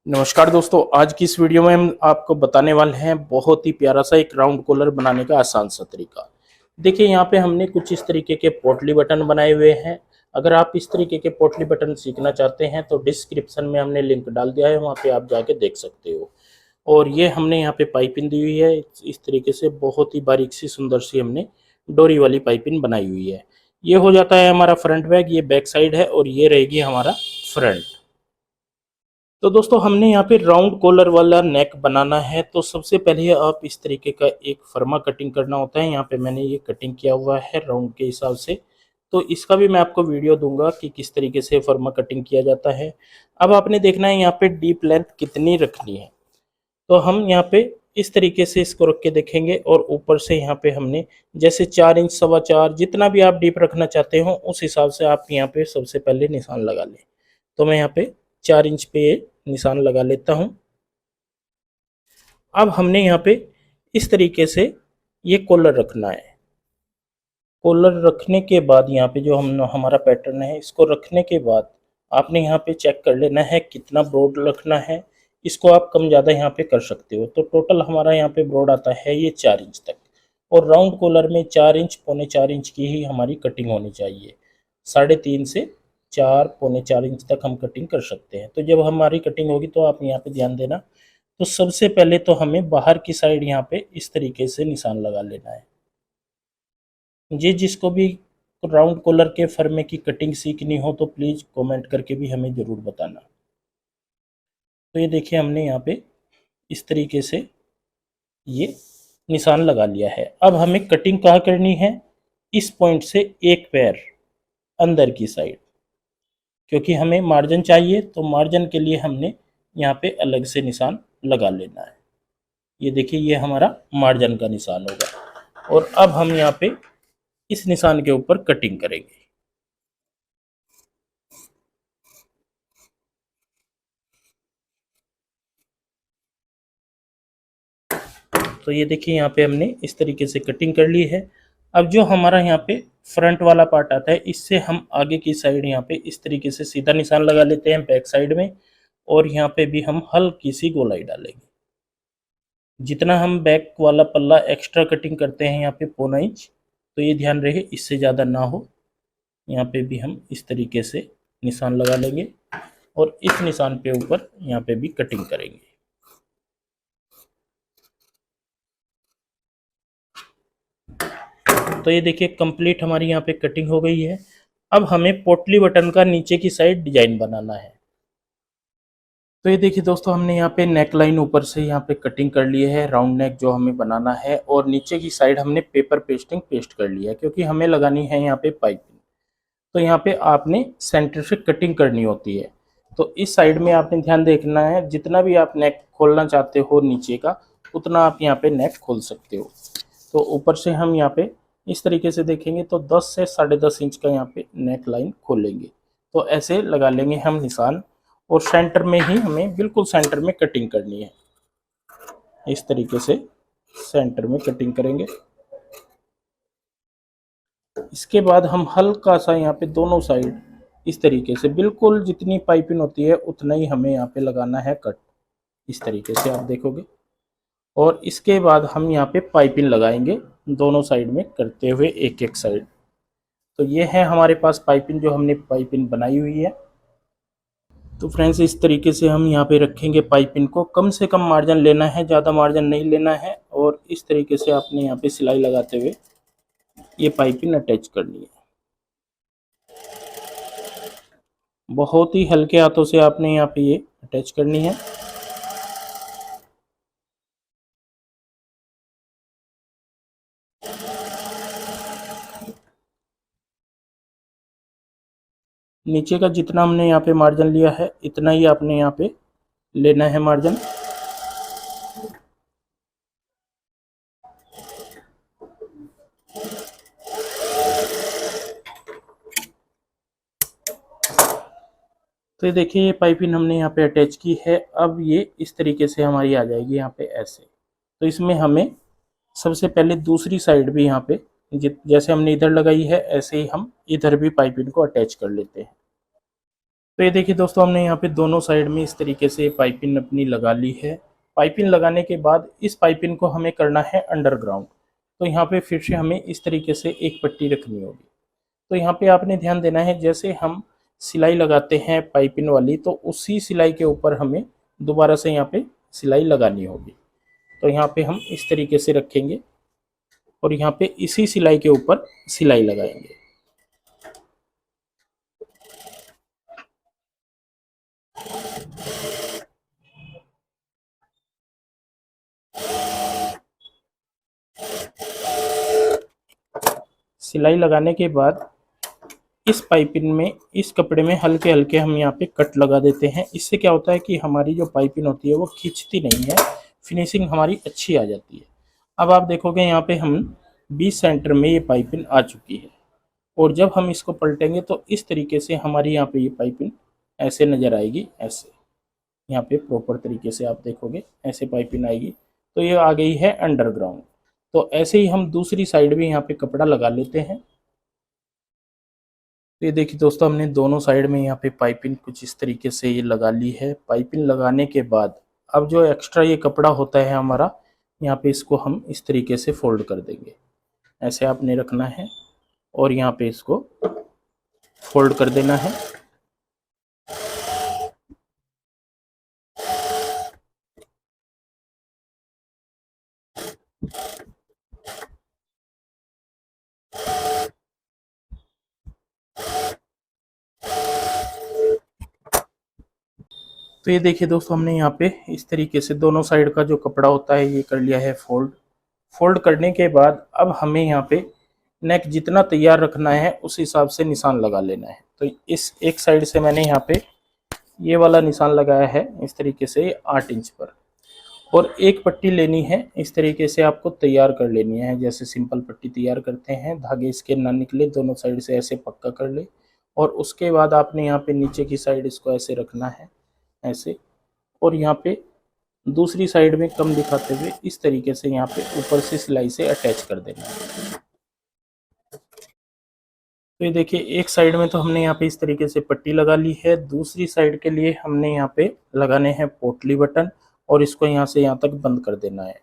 नमस्कार दोस्तों, आज की इस वीडियो में हम आपको बताने वाले हैं बहुत ही प्यारा सा एक राउंड कॉलर बनाने का आसान सा तरीका। देखिए यहाँ पे हमने कुछ इस तरीके के पोटली बटन बनाए हुए हैं। अगर आप इस तरीके के पोटली बटन सीखना चाहते हैं तो डिस्क्रिप्शन में हमने लिंक डाल दिया है, वहाँ पे आप जाके देख सकते हो। और ये हमने यहाँ पे पाइपिंग दी हुई है, इस तरीके से बहुत ही बारीक सी सुंदर सी हमने डोरी वाली पाइपिंग बनाई हुई है। ये हो जाता है हमारा फ्रंट बैग, ये बैक साइड है और ये रहेगी हमारा फ्रंट। तो दोस्तों हमने यहाँ पे राउंड कॉलर वाला नेक बनाना है, तो सबसे पहले आप इस तरीके का एक फर्मा कटिंग करना होता है। यहाँ पे मैंने ये कटिंग किया हुआ है राउंड के हिसाब से, तो इसका भी मैं आपको वीडियो दूंगा कि किस तरीके से फर्मा कटिंग किया जाता है। अब आपने देखना है यहाँ पे डीप लेंथ कितनी रखनी है, तो हम यहाँ पे इस तरीके से इसको रख के देखेंगे और ऊपर से यहाँ पे हमने जैसे 4 इंच, 4.25, जितना भी आप डीप रखना चाहते हो उस हिसाब से आप यहाँ पे सबसे पहले निशान लगा लें। तो मैं यहाँ पे 4 इंच पे निशान लगा लेता हूँ। अब हमने यहाँ पे इस तरीके से ये कॉलर रखना है। कॉलर रखने के बाद यहाँ पे जो हम हमारा पैटर्न है, इसको रखने के बाद आपने यहाँ पे चेक कर लेना है कितना ब्रॉड रखना है। इसको आप कम ज़्यादा यहाँ पे कर सकते हो। तो टोटल हमारा यहाँ पे ब्रॉड आता है ये 4 इंच तक, और राउंड कॉलर में 4 इंच, 4.25 इंच की ही हमारी कटिंग होनी चाहिए। 3.5 से 4, 4.25 इंच तक हम कटिंग कर सकते हैं। तो जब हमारी कटिंग होगी तो आप यहाँ पे ध्यान देना। तो सबसे पहले तो हमें बाहर की साइड यहाँ पे इस तरीके से निशान लगा लेना है। ये जिसको भी राउंड कॉलर के फर्मे की कटिंग सीखनी हो तो प्लीज़ कमेंट करके भी हमें ज़रूर बताना। तो ये देखिए हमने यहाँ पे इस तरीके से ये निशान लगा लिया है। अब हमें कटिंग कहाँ करनी है? इस पॉइंट से एक पैर अंदर की साइड, क्योंकि हमें मार्जिन चाहिए, तो मार्जिन के लिए हमने यहाँ पे अलग से निशान लगा लेना है। ये देखिए ये हमारा मार्जिन का निशान होगा, और अब हम यहाँ पे इस निशान के ऊपर कटिंग करेंगे। तो ये देखिए यहाँ पे हमने इस तरीके से कटिंग कर ली है। अब जो हमारा यहाँ पे फ्रंट वाला पार्ट आता है, इससे हम आगे की साइड यहाँ पे इस तरीके से सीधा निशान लगा लेते हैं बैक साइड में, और यहाँ पे भी हम हल्की सी गोलाई डालेंगे। जितना हम बैक वाला पल्ला एक्स्ट्रा कटिंग करते हैं यहाँ पे 1.25 इंच, तो ये ध्यान रहे इससे ज़्यादा ना हो। यहाँ पे भी हम इस तरीके से निशान लगा लेंगे और इस निशान पे ऊपर यहाँ पे भी कटिंग करेंगे। तो ये देखिए कंप्लीट हमारी यहाँ पे कटिंग हो गई है। अब हमें पोटली बटन का नीचे की साइड डिजाइन बनाना है। तो ये देखिए दोस्तों हमने यहाँ पे नेक लाइन ऊपर से यहाँ पे कटिंग कर ली है, राउंड नेक जो हमें बनाना है, और नीचे की साइड हमने पेपर पेस्टिंग पेस्ट कर लिया है क्योंकि हमें लगानी है यहाँ पे पाइपिंग। तो यहाँ पे आपने सेंटर से कटिंग करनी होती है। तो इस साइड में आपने ध्यान देखना है, जितना भी आप नेक खोलना चाहते हो नीचे का, उतना आप यहाँ पे नेक खोल सकते हो। तो ऊपर से हम यहाँ पे इस तरीके से देखेंगे तो 10 से 10.5 इंच का यहाँ पे नेक लाइन खोलेंगे। तो ऐसे लगा लेंगे हम निशान, और सेंटर में ही हमें बिल्कुल सेंटर में कटिंग करनी है। इस तरीके से सेंटर में कटिंग करेंगे। इसके बाद हम हल्का सा यहाँ पे दोनों साइड इस तरीके से बिल्कुल जितनी पाइपिंग होती है उतना ही हमें यहाँ पे लगाना है कट। इस तरीके से आप देखोगे, और इसके बाद हम यहाँ पे पाइपिंग लगाएंगे दोनों साइड में करते हुए एक एक साइड। तो ये है हमारे पास पाइपिंग, जो हमने पाइपिंग बनाई हुई है। तो फ्रेंड्स इस तरीके से हम यहाँ पे रखेंगे पाइपिंग को। कम से कम मार्जिन लेना है, ज़्यादा मार्जिन नहीं लेना है, और इस तरीके से आपने यहाँ पे सिलाई लगाते हुए ये पाइपिंग अटैच करनी है। बहुत ही हल्के हाथों से आपने यहाँ पे ये अटैच करनी है। नीचे का जितना हमने यहाँ पे मार्जिन लिया है इतना ही आपने यहाँ पे लेना है मार्जिन। तो ये देखिए ये पाइपिंग हमने यहाँ पे अटैच की है। अब ये इस तरीके से हमारी आ जाएगी यहाँ पे ऐसे। तो इसमें हमें सबसे पहले दूसरी साइड भी यहाँ पे जैसे हमने इधर लगाई है ऐसे ही हम इधर भी पाइपिंग को अटैच कर लेते हैं। तो ये देखिए दोस्तों, हमने यहाँ पे दोनों साइड में इस तरीके से पाइपिंग अपनी लगा ली है। पाइपिंग लगाने के बाद इस पाइपिंग को हमें करना है अंडरग्राउंड। तो यहाँ पे फिर से हमें इस तरीके से एक पट्टी रखनी होगी। तो यहाँ पे आपने ध्यान देना है, जैसे हम सिलाई लगाते हैं पाइपिंग वाली, तो उसी सिलाई के ऊपर हमें दोबारा से यहाँ पे सिलाई लगानी होगी। तो यहाँ पे हम इस तरीके से रखेंगे और यहाँ पे इसी सिलाई के ऊपर सिलाई लगाएंगे। सिलाई लगाने के बाद इस पाइपिंग में, इस कपड़े में हल्के हल्के हम यहाँ पे कट लगा देते हैं। इससे क्या होता है कि हमारी जो पाइपिंग होती है वो खींचती नहीं है, फिनिशिंग हमारी अच्छी आ जाती है। अब आप देखोगे यहाँ पे हम 20 सेंटर में ये पाइपिंग आ चुकी है। और जब हम इसको पलटेंगे तो इस तरीके से हमारी यहाँ पे ये पाइपिंग ऐसे नज़र आएगी, ऐसे यहाँ पे प्रॉपर तरीके से आप देखोगे ऐसे पाइपिंग आएगी। तो ये आ गई है अंडरग्राउंड। तो ऐसे ही हम दूसरी साइड भी यहाँ पे कपड़ा लगा लेते हैं। तो ये देखिए दोस्तों, हमने दोनों साइड में यहाँ पे पाइपिंग कुछ इस तरीके से ये लगा ली है। पाइपिंग लगाने के बाद अब जो एक्स्ट्रा ये कपड़ा होता है हमारा, यहाँ पे इसको हम इस तरीके से फोल्ड कर देंगे। ऐसे आपने रखना है और यहाँ पे इसको फोल्ड कर देना है। तो ये देखिए दोस्तों, हमने यहाँ पे इस तरीके से दोनों साइड का जो कपड़ा होता है ये कर लिया है फोल्ड। फोल्ड करने के बाद अब हमें यहाँ पे नेक जितना तैयार रखना है उस हिसाब से निशान लगा लेना है। तो इस एक साइड से मैंने यहाँ पे ये वाला निशान लगाया है इस तरीके से 8 इंच पर। और एक पट्टी लेनी है, इस तरीके से आपको तैयार कर लेनी है। जैसे सिंपल पट्टी तैयार करते हैं, धागे इसके ना निकले, दोनों साइड से ऐसे पक्का कर ले। और उसके बाद आपने यहाँ पे नीचे की साइड इसको ऐसे रखना है, ऐसे। और यहाँ पे दूसरी साइड में कम दिखाते हुए इस तरीके से यहाँ पे ऊपर से सिलाई से अटैच कर देना है। तो ये देखिए, एक साइड में तो हमने यहाँ पे इस तरीके से पट्टी लगा ली है। दूसरी साइड के लिए हमने यहाँ पे लगाने हैं पोटली बटन और इसको यहाँ से यहाँ तक बंद कर देना है।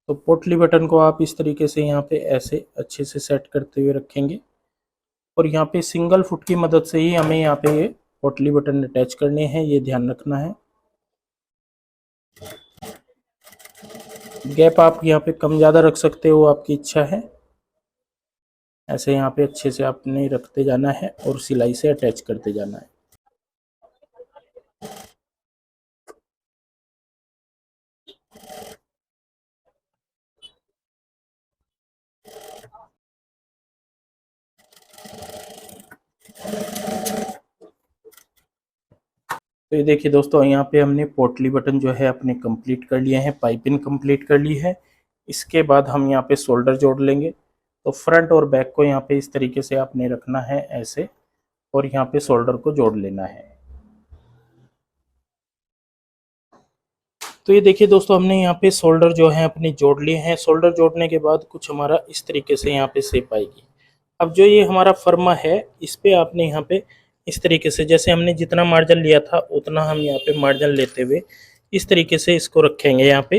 तो पोटली बटन को आप इस तरीके से यहाँ पे ऐसे अच्छे से सेट करते हुए रखेंगे और यहाँ पे सिंगल फुट की मदद से ही हमें यहाँ पे ये पोटली बटन अटैच करने हैं, ये ध्यान रखना है। गैप आप यहाँ पे कम ज़्यादा रख सकते हो, आपकी इच्छा है। ऐसे यहाँ पे अच्छे से आपने रखते जाना है और सिलाई से अटैच करते जाना है। तो ये देखिए दोस्तों, यहाँ पे हमने पोटली बटन जो है अपने कंप्लीट कर लिए हैं, पाइपिंग कंप्लीट कर ली है। इसके बाद हम यहाँ पे शोल्डर जोड़ लेंगे। तो फ्रंट और बैक को यहाँ पे इस तरीके से आपने रखना है ऐसे, और यहाँ पे शोल्डर को जोड़ लेना है। तो ये देखिए दोस्तों, हमने यहाँ पे शोल्डर जो है अपने जोड़ लिए हैं। शोल्डर जोड़ने के बाद कुछ हमारा इस तरीके से यहाँ पे शेप आएगी। अब जो ये हमारा फर्मा है, इस पे आपने यहाँ पे इस तरीके से, जैसे हमने जितना मार्जिन लिया था उतना हम यहाँ पे मार्जिन लेते हुए इस तरीके से इसको रखेंगे यहाँ पे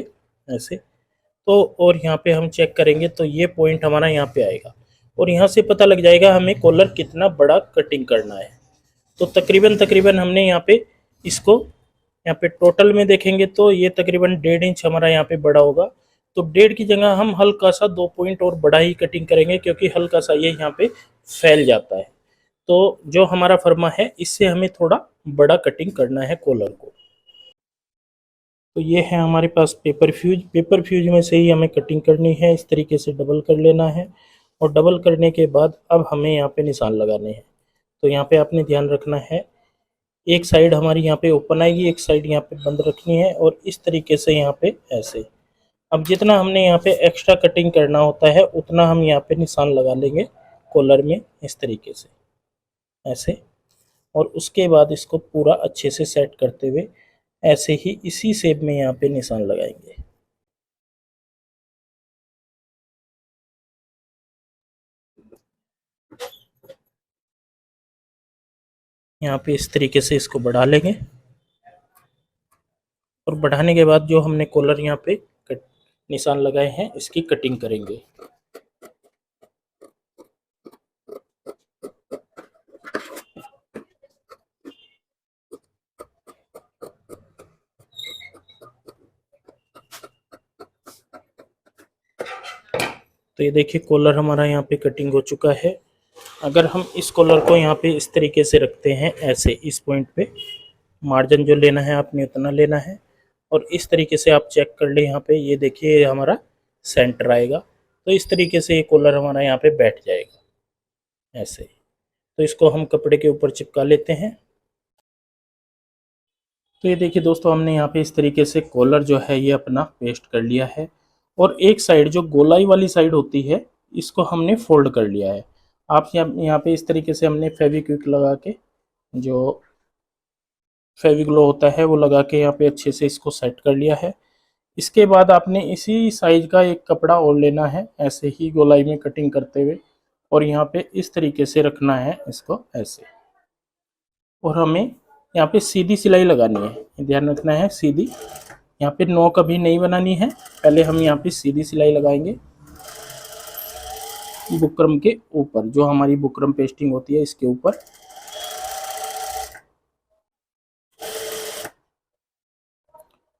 ऐसे। तो और यहाँ पे हम चेक करेंगे तो ये पॉइंट हमारा यहाँ पे आएगा और यहाँ से पता लग जाएगा हमें कॉलर कितना बड़ा कटिंग करना है। तो तकरीबन तकरीबन हमने यहाँ पे इसको, यहाँ पे टोटल में देखेंगे तो ये तकरीबन 1.5 इंच हमारा यहाँ पे बड़ा होगा। तो 1.5 की जगह हम हल्का सा 2 पॉइंट और बड़ा ही कटिंग करेंगे, क्योंकि हल्का सा ये यहाँ पे फैल जाता है। तो जो हमारा फर्मा है इससे हमें थोड़ा बड़ा कटिंग करना है कॉलर को। तो ये है हमारे पास पेपर फ्यूज। पेपर फ्यूज में से ही हमें कटिंग करनी है, इस तरीके से डबल कर लेना है। और डबल करने के बाद अब हमें यहाँ पे निशान लगाने हैं। तो यहाँ पे आपने ध्यान रखना है, एक साइड हमारी यहाँ पे ओपन आएगी, एक साइड यहाँ पे बंद रखनी है और इस तरीके से यहाँ पे ऐसे। अब जितना हमने यहाँ पे एक्स्ट्रा कटिंग करना होता है उतना हम यहाँ पे निशान लगा लेंगे कॉलर में इस तरीके से ऐसे। और उसके बाद इसको पूरा अच्छे से सेट करते हुए ऐसे ही इसी शेप में यहाँ पे निशान लगाएंगे। यहाँ पे इस तरीके से इसको बढ़ा लेंगे और बढ़ाने के बाद जो हमने कॉलर यहाँ पे निशान लगाए हैं इसकी कटिंग करेंगे। तो ये देखिए कॉलर हमारा यहाँ पे कटिंग हो चुका है। अगर हम इस कॉलर को यहाँ पे इस तरीके से रखते हैं, ऐसे इस पॉइंट पे मार्जिन जो लेना है आपने उतना लेना है और इस तरीके से आप चेक कर ले। यहाँ पे ये देखिए हमारा सेंटर आएगा, तो इस तरीके से ये कॉलर हमारा यहाँ पे बैठ जाएगा ऐसे। तो इसको हम कपड़े के ऊपर चिपका लेते हैं। तो ये देखिए दोस्तों, हमने यहाँ पे इस तरीके से कॉलर जो है ये अपना पेस्ट कर लिया है और एक साइड जो गोलाई वाली साइड होती है इसको हमने फोल्ड कर लिया है। आप यहाँ पे इस तरीके से हमने फेविक्विक लगा के, जो फेविग्लो होता है वो लगा के यहाँ पे अच्छे से इसको सेट कर लिया है। इसके बाद आपने इसी साइज का एक कपड़ा और लेना है, ऐसे ही गोलाई में कटिंग करते हुए, और यहाँ पे इस तरीके से रखना है इसको ऐसे। और हमें यहाँ पे सीधी सिलाई लगानी है, ध्यान रखना है सीधी। यहाँ पे नोक अभी नहीं बनानी है, पहले हम यहाँ पे सीधी सिलाई लगाएंगे बुकरम के ऊपर, जो हमारी बुकरम पेस्टिंग होती है इसके ऊपर।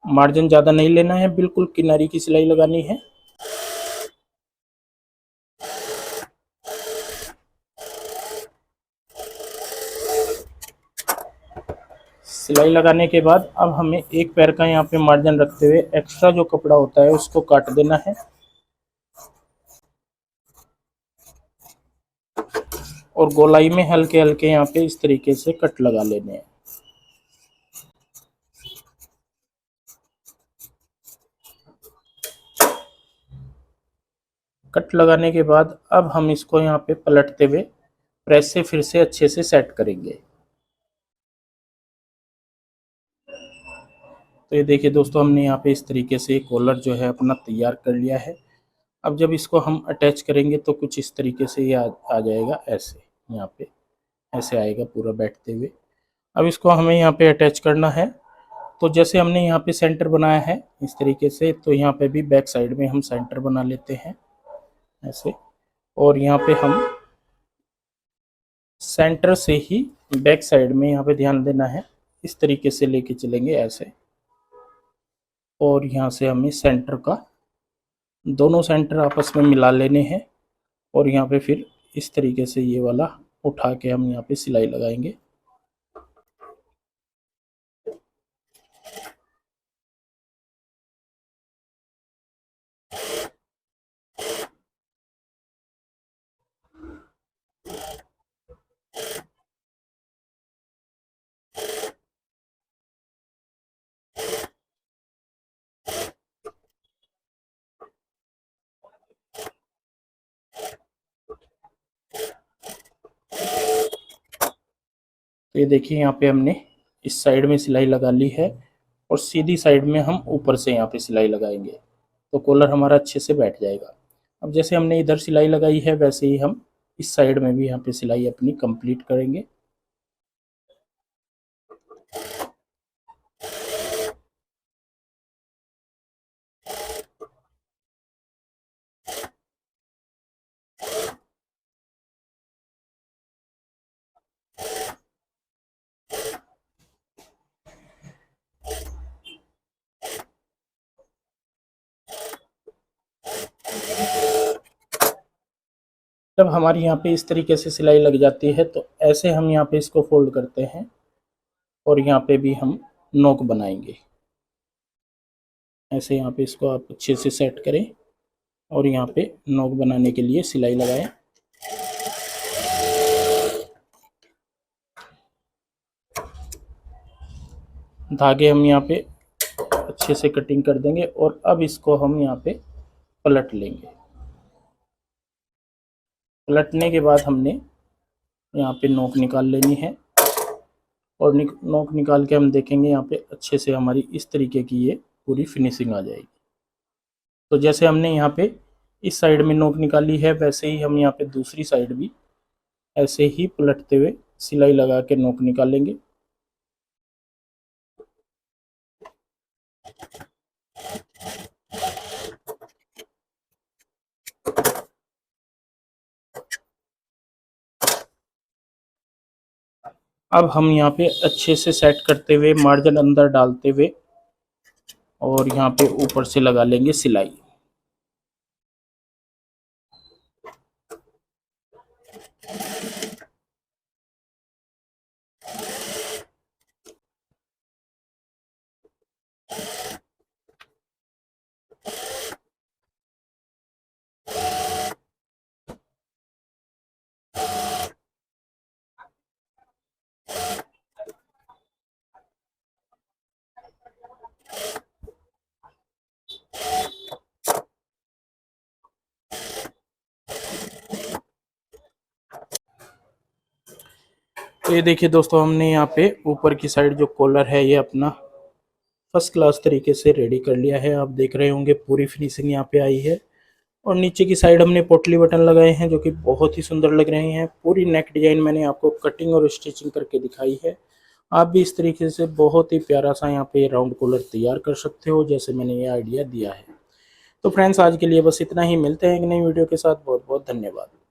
मार्जिन ज़्यादा नहीं लेना है, बिल्कुल किनारी की सिलाई लगानी है। सिलाई लगाने के बाद अब हमें एक पैर का यहाँ पे मार्जिन रखते हुए एक्स्ट्रा जो कपड़ा होता है उसको काट देना है और गोलाई में हल्के हल्के यहाँ पे इस तरीके से कट लगा लेने हैं। कट लगाने के बाद अब हम इसको यहाँ पे पलटते हुए प्रेस से फिर से अच्छे से सेट करेंगे। तो ये देखिए दोस्तों, हमने यहाँ पे इस तरीके से कॉलर जो है अपना तैयार कर लिया है। अब जब इसको हम अटैच करेंगे तो कुछ इस तरीके से ये आ जाएगा ऐसे, यहाँ पे ऐसे आएगा पूरा बैठते हुए। अब इसको हमें यहाँ पे अटैच करना है। तो जैसे हमने यहाँ पे सेंटर बनाया है इस तरीके से, तो यहाँ पे भी बैक साइड में हम सेंटर बना लेते हैं ऐसे, और यहाँ पे हम सेंटर से ही बैक साइड में यहाँ पे ध्यान देना है, इस तरीके से लेके चलेंगे ऐसे। और यहाँ से हमें सेंटर का, दोनों सेंटर आपस में मिला लेने हैं और यहाँ पे फिर इस तरीके से ये वाला उठा के हम यहाँ पे सिलाई लगाएंगे। तो ये देखिए यहाँ पे हमने इस साइड में सिलाई लगा ली है और सीधी साइड में हम ऊपर से यहाँ पे सिलाई लगाएंगे, तो कॉलर हमारा अच्छे से बैठ जाएगा। अब जैसे हमने इधर सिलाई लगाई है वैसे ही हम इस साइड में भी यहाँ पे सिलाई अपनी कंप्लीट करेंगे। जब हमारी यहाँ पे इस तरीके से सिलाई लग जाती है तो ऐसे हम यहाँ पे इसको फोल्ड करते हैं और यहाँ पे भी हम नोक बनाएंगे ऐसे। यहाँ पे इसको आप अच्छे से सेट करें और यहाँ पे नोक बनाने के लिए सिलाई लगाएं। धागे हम यहाँ पे अच्छे से कटिंग कर देंगे और अब इसको हम यहाँ पे पलट लेंगे। पलटने के बाद हमने यहाँ पे नोक निकाल लेनी है और नोक निकाल के हम देखेंगे यहाँ पे अच्छे से हमारी इस तरीके की ये पूरी फिनिशिंग आ जाएगी। तो जैसे हमने यहाँ पे इस साइड में नोक निकाली है वैसे ही हम यहाँ पे दूसरी साइड भी ऐसे ही पलटते हुए सिलाई लगा के नोक निकालेंगे। अब हम यहाँ पे अच्छे से सेट करते हुए मार्जिन अंदर डालते हुए और यहाँ पे ऊपर से लगा लेंगे सिलाई। तो ये देखिए दोस्तों, हमने यहाँ पे ऊपर की साइड जो कॉलर है ये अपना फर्स्ट क्लास तरीके से रेडी कर लिया है। आप देख रहे होंगे पूरी फिनिशिंग यहाँ पे आई है। और नीचे की साइड हमने पोटली बटन लगाए हैं जो कि बहुत ही सुंदर लग रहे हैं। पूरी नेक डिजाइन मैंने आपको कटिंग और स्टिचिंग करके दिखाई है। आप भी इस तरीके से बहुत ही प्यारा सा यहाँ पे राउंड कॉलर तैयार कर सकते हो, जैसे मैंने ये आइडिया दिया है। तो फ्रेंड्स, आज के लिए बस इतना ही। मिलते हैं एक नई वीडियो के साथ। बहुत बहुत धन्यवाद।